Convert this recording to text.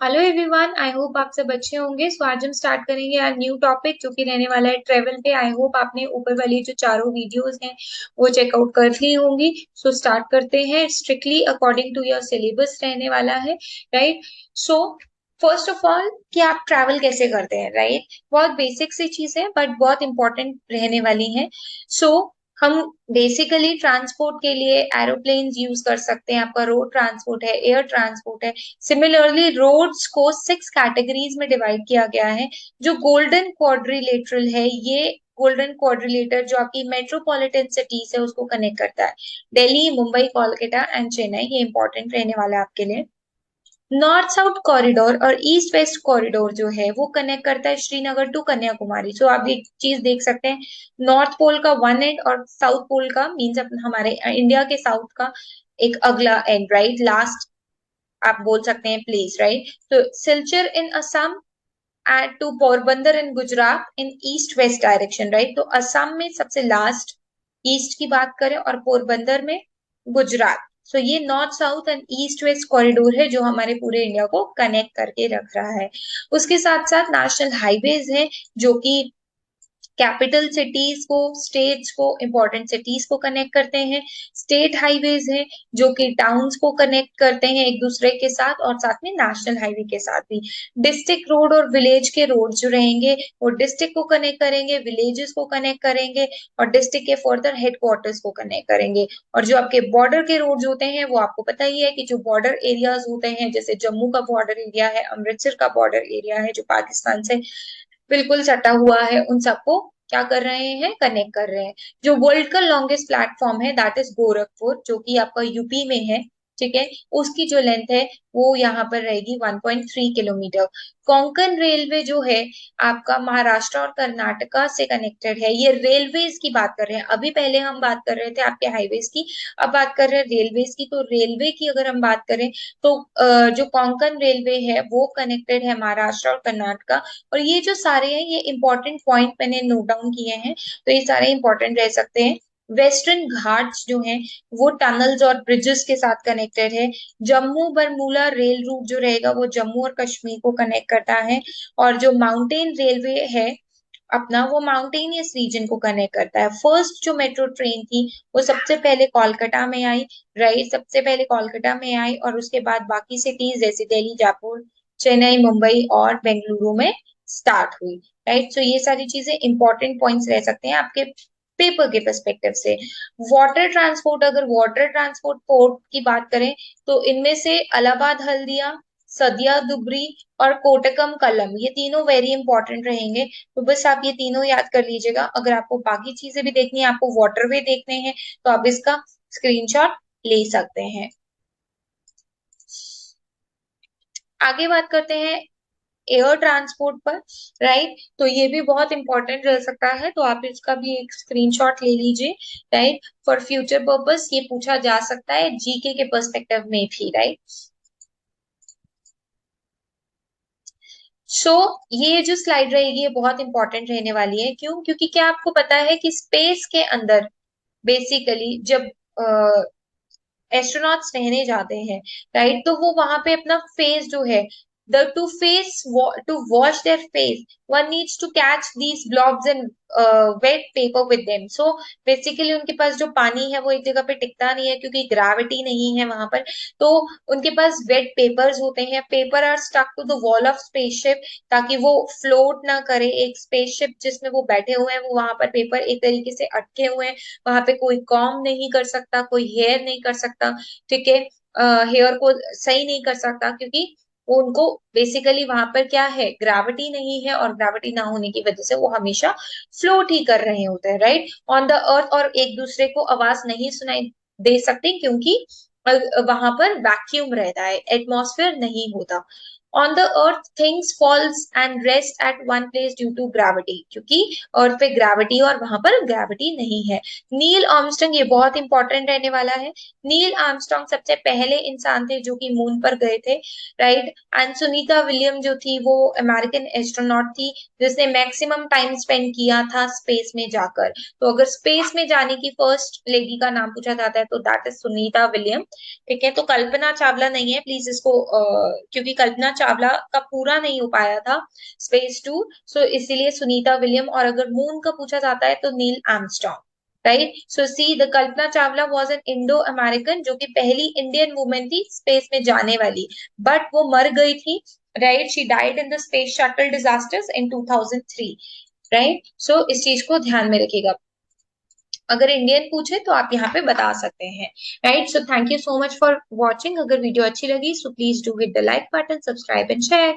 Hello everyone, I hope आप सब अच्छे होंगे। सो आज हम स्टार्ट करेंगे यार न्यू टॉपिक जो कि रहने वाला है ट्रेवल पे। आई होप आपने ऊपर वाली जो चारों वीडियोस हैं वो चेकआउट कर ली होंगी। सो स्टार्ट करते हैं। Strictly according to your syllabus रहने वाला है, right. So first of all कि आप ट्रैवल कैसे करते हैं, राइट। बहुत बेसिक सी चीज है बट बहुत इंपॉर्टेंट रहने वाली है। सो हम बेसिकली ट्रांसपोर्ट के लिए एरोप्लेन यूज कर सकते हैं। आपका रोड ट्रांसपोर्ट है, एयर ट्रांसपोर्ट है। सिमिलरली रोड्स को 6 कैटेगरीज में डिवाइड किया गया है। जो गोल्डन क्वाड्रिलेटरल है, ये गोल्डन क्वाड्रिलेटर जो आपकी मेट्रोपॉलिटन सिटीज है उसको कनेक्ट करता है। दिल्ली, मुंबई, कोलकाता एंड चेन्नई, ये इंपॉर्टेंट रहने वाला है आपके लिए। नॉर्थ साउथ कॉरिडोर और ईस्ट वेस्ट कॉरिडोर जो है वो कनेक्ट करता है श्रीनगर टू कन्याकुमारी। सो आप एक चीज देख सकते हैं, नॉर्थ पोल का वन एंड और साउथ पोल का मीन्स हमारे इंडिया के साउथ का एक अगला एंड, राइट, लास्ट आप बोल सकते हैं प्लेस, राइट। तो Silchar in Assam at to Porbandar in Gujarat in east west direction, right. तो असम में सबसे लास्ट ईस्ट की बात करें और पोरबंदर में गुजरात। सो ये north south and east west corridor है जो हमारे पूरे इंडिया को कनेक्ट करके रख रहा है। उसके साथ साथ नेशनल हाईवेज हैं जो कि कैपिटल सिटीज को, स्टेट्स को, इंपॉर्टेंट सिटीज को कनेक्ट करते हैं। स्टेट हाईवेज हैं जो कि टाउन्स को कनेक्ट करते हैं एक दूसरे के साथ, और साथ में नेशनल हाईवे के साथ भी। डिस्ट्रिक्ट रोड और विलेज के रोड जो रहेंगे वो डिस्ट्रिक्ट को कनेक्ट करेंगे, विलेजेस को कनेक्ट करेंगे और डिस्ट्रिक्ट के फर्दर हेडक्वार्टर्स को कनेक्ट करेंगे। और जो आपके बॉर्डर के रोड होते हैं वो आपको पता ही है कि जो बॉर्डर एरियाज होते हैं, जैसे जम्मू का बॉर्डर एरिया है, अमृतसर का बॉर्डर एरिया है जो पाकिस्तान से बिल्कुल सटा हुआ है, उन सबको क्या कर रहे हैं, कनेक्ट कर रहे हैं। जो वर्ल्ड का लॉन्गेस्ट प्लेटफॉर्म है दैट इज गोरखपुर, जो कि आपका यूपी में है, ठीक है। उसकी जो लेंथ है वो यहाँ पर रहेगी 1.3 किलोमीटर। कोंकण रेलवे जो है आपका महाराष्ट्र और कर्नाटका से कनेक्टेड है। ये रेलवेज की बात कर रहे हैं, अभी पहले हम बात कर रहे थे आपके हाईवेज की, अब बात कर रहे हैं रेलवेज की। तो रेलवे की अगर हम बात करें तो जो कोंकण रेलवे है वो कनेक्टेड है महाराष्ट्र और कर्नाटका। और ये जो सारे हैं ये इंपॉर्टेंट पॉइंट मैंने नोट डाउन किए हैं, तो ये सारे इंपॉर्टेंट रह सकते हैं। वेस्टर्न घाट्स जो हैं वो टनल्स और ब्रिजेस के साथ कनेक्टेड है। जम्मू बरमूला रेल रूट जो रहेगा वो जम्मू और कश्मीर को कनेक्ट करता है। और जो माउंटेन रेलवे है अपना, वो माउंटेनियस रीजन को कनेक्ट करता है। फर्स्ट जो मेट्रो ट्रेन थी वो सबसे पहले कोलकाता में आई, राइट, सबसे पहले कोलकाता में आई और उसके बाद बाकी सिटीज जैसे दिल्ली, जयपुर, चेन्नई, मुंबई और बेंगलुरु में स्टार्ट हुई, राइट। सो ये सारी चीजें इंपॉर्टेंट पॉइंट्स रह सकते हैं आपके पेपर के पर्सपेक्टिव से। वाटर ट्रांसपोर्ट, अगर वाटर ट्रांसपोर्ट पोर्ट की बात करें तो इनमें से इलाहाबाद हल्दिया, सदिया दुबरी और कोटकम कलम, ये तीनों वेरी इंपॉर्टेंट रहेंगे। तो बस आप ये तीनों याद कर लीजिएगा। अगर आपको बाकी चीजें भी देखनी है, आपको वाटरवे देखने हैं, तो आप इसका स्क्रीनशॉट ले सकते हैं। आगे बात करते हैं एयर ट्रांसपोर्ट पर, राइट। तो ये भी बहुत इंपॉर्टेंट रह सकता है, तो आप इसका भी एक स्क्रीनशॉट ले लीजिए, राइट। फॉर फ्यूचर पर्पस ये पूछा जा सकता है जीके के पर्सपेक्टिव में भी, राइट। सो ये जो स्लाइड रहेगी ये बहुत इंपॉर्टेंट रहने वाली है। क्यों? क्योंकि क्या आपको पता है कि स्पेस के अंदर बेसिकली जब एस्ट्रोनॉट्स रहने जाते हैं, राइट, तो वो वहां पे अपना फेस जो है, the to face to wash their face, one needs to catch these blobs in wet paper with them. So basically उनके पास जो पानी है वो एक जगह पे टिकता नहीं है क्योंकि ग्रेविटी नहीं है वहां पर। तो उनके पास वेट पेपर्स होते हैं, paper are stuck to the wall of spaceship, ताकि वो फ्लोट ना करे। एक स्पेसशिप जिसमें वो बैठे हुए हैं वो वहां पर पेपर एक तरीके से अटके हुए हैं, वहां पे कोई कॉम नहीं कर सकता, कोई हेयर नहीं कर सकता, ठीक है, हेयर को सही नहीं कर सकता क्योंकि उनको बेसिकली वहां पर क्या है, ग्रेविटी नहीं है, और ग्रेविटी ना होने की वजह से वो हमेशा फ्लोट ही कर रहे होते हैं, राइट, ऑन द अर्थ। और एक दूसरे को आवाज नहीं सुनाई दे सकती क्योंकि वहां पर वैक्यूम रहता है, एटमॉस्फेयर नहीं होता। On the earth things falls and rest at one place due to gravity, क्योंकि अर्थ पे ग्रेविटी और वहां पर ग्रेविटी नहीं है। नील आर्मस्ट्रांग, ये बहुत इंपॉर्टेंट रहने वाला है। नील आर्मस्ट्रांग सबसे पहले इंसान थे जो कि मून पर गए थे, राइट। एंड सुनीता विलियम जो थी वो अमेरिकन एस्ट्रोनॉट थी जिसने मैक्सिमम टाइम स्पेंड किया था स्पेस में जाकर। तो अगर स्पेस में जाने की फर्स्ट लेडी का नाम पूछा जाता है तो दैट इज सुनीता विलियम, ठीक है। तो कल्पना चावला नहीं है, प्लीज इसको क्योंकि कल्पना चावला का पूरा नहीं हो पाया था स्पेस टू, सो इसीलिए सुनीता विलियम, और अगर मून का पूछा जाता है तो Neil Armstrong, right. So see the Kalpana Chawla was an Indo American, जो कि पहली इंडियन वुमेन थी स्पेस में जाने वाली, बट वो मर गई थी, right. She died in the space shuttle disasters in 2003, right. So इस चीज को ध्यान में रखिएगा, अगर इंडियन पूछे तो आप यहाँ पे बता सकते हैं, right. So thank you so much for watching. अगर वीडियो अच्छी लगी so please do hit the like button, subscribe and share.